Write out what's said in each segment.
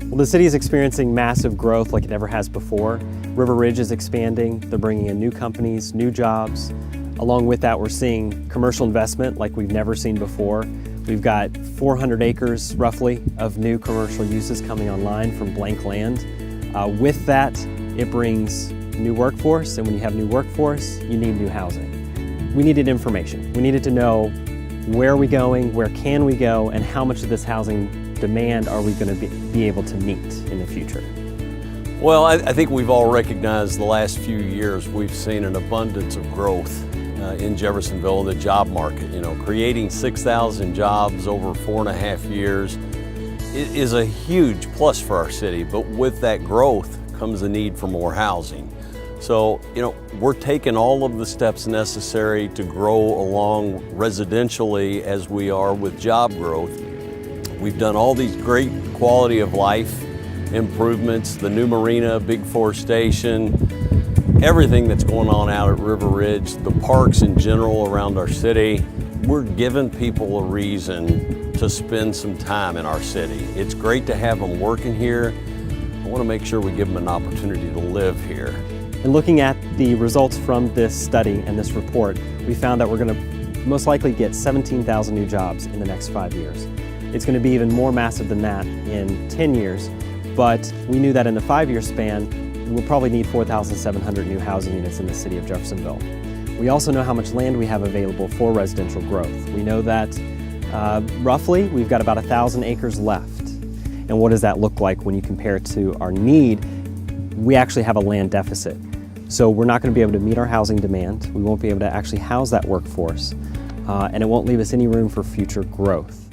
Well, the city is experiencing massive growth like it never has before. River Ridge is expanding. They're bringing in new companies, new jobs. Along with that, we're seeing commercial investment like we've never seen before. We've got 400 acres, roughly, of new commercial uses coming online from blank land. With that, it brings new workforce, and when you have new workforce, you need new housing. We needed information. We needed to know where are we going, where can we go, and how much of this housing demand are we going to be able to meet in the future? Well, I think we've all recognized the last few years we've seen an abundance of growth in Jeffersonville in the job market. You know, creating 6,000 jobs over 4.5 years is a huge plus for our city, but with that growth comes the need for more housing. So, you know, we're taking all of the steps necessary to grow along residentially as we are with job growth. We've done all these great quality of life improvements, the new marina, Big Four Station, everything that's going on out at River Ridge, the parks in general around our city. We're giving people a reason to spend some time in our city. It's great to have them working here. I want to make sure we give them an opportunity to live here. And looking at the results from this study and this report, we found that we're going to most likely get 17,000 new jobs in the next 5 years. It's going to be even more massive than that in 10 years, but we knew that in the 5-year span, we'll probably need 4,700 new housing units in the city of Jeffersonville. We also know how much land we have available for residential growth. We know that roughly we've got about 1,000 acres left. And what does that look like when you compare it to our need? We actually have a land deficit. So we're not going to be able to meet our housing demand. We won't be able to actually house that workforce, and it won't leave us any room for future growth.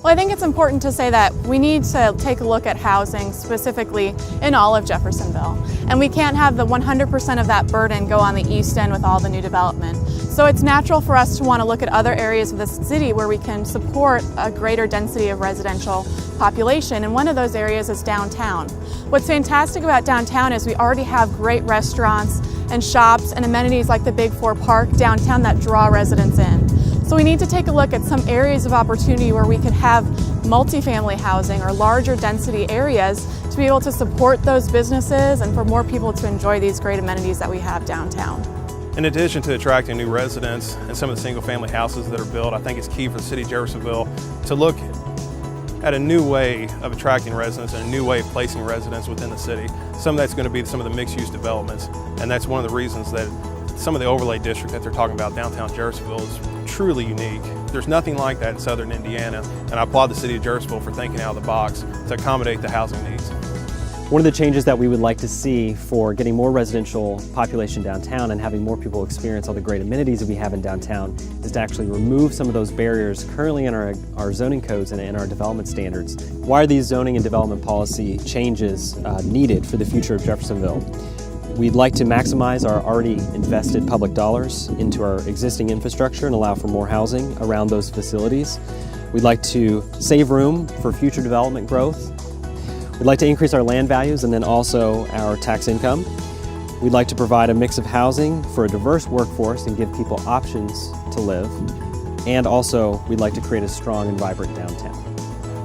Well, I think it's important to say that we need to take a look at housing specifically in all of Jeffersonville. And we can't have the 100% of that burden go on the east end with all the new development. So it's natural for us to want to look at other areas of the city where we can support a greater density of residential population, and one of those areas is downtown. What's fantastic about downtown is we already have great restaurants and shops and amenities like the Big Four Park downtown that draw residents in. So we need to take a look at some areas of opportunity where we could have multifamily housing or larger density areas to be able to support those businesses and for more people to enjoy these great amenities that we have downtown. In addition to attracting new residents and some of the single-family houses that are built, I think it's key for the city of Jeffersonville to look at a new way of attracting residents and a new way of placing residents within the city. Some of that's going to be some of the mixed-use developments, and that's one of the reasons that some of the overlay district that they're talking about downtown Jeffersonville is truly unique. There's nothing like that in southern Indiana, and I applaud the city of Jeffersonville for thinking out of the box to accommodate the housing needs. One of the changes that we would like to see for getting more residential population downtown and having more people experience all the great amenities that we have in downtown is to actually remove some of those barriers currently in our zoning codes and in our development standards. Why are these zoning and development policy changes needed for the future of Jeffersonville? We'd like to maximize our already invested public dollars into our existing infrastructure and allow for more housing around those facilities. We'd like to save room for future development growth. We'd like to increase our land values and then also our tax income. We'd like to provide a mix of housing for a diverse workforce and give people options to live. And also, we'd like to create a strong and vibrant downtown.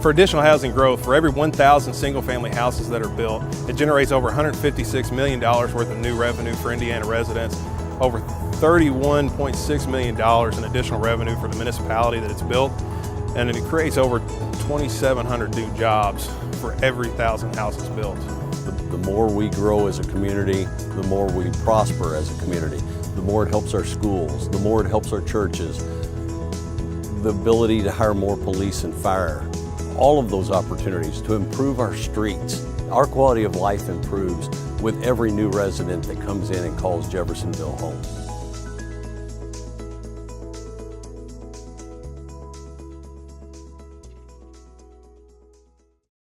For additional housing growth, for every 1,000 single-family houses that are built, it generates over $156 million worth of new revenue for Indiana residents, over $31.6 million in additional revenue for the municipality that it's built, and it creates over 2,700 new jobs for every 1,000 houses built. The more we grow as a community, the more we prosper as a community. The more it helps our schools, the more it helps our churches, the ability to hire more police and fire. All of those opportunities to improve our streets. Our quality of life improves with every new resident that comes in and calls Jeffersonville home.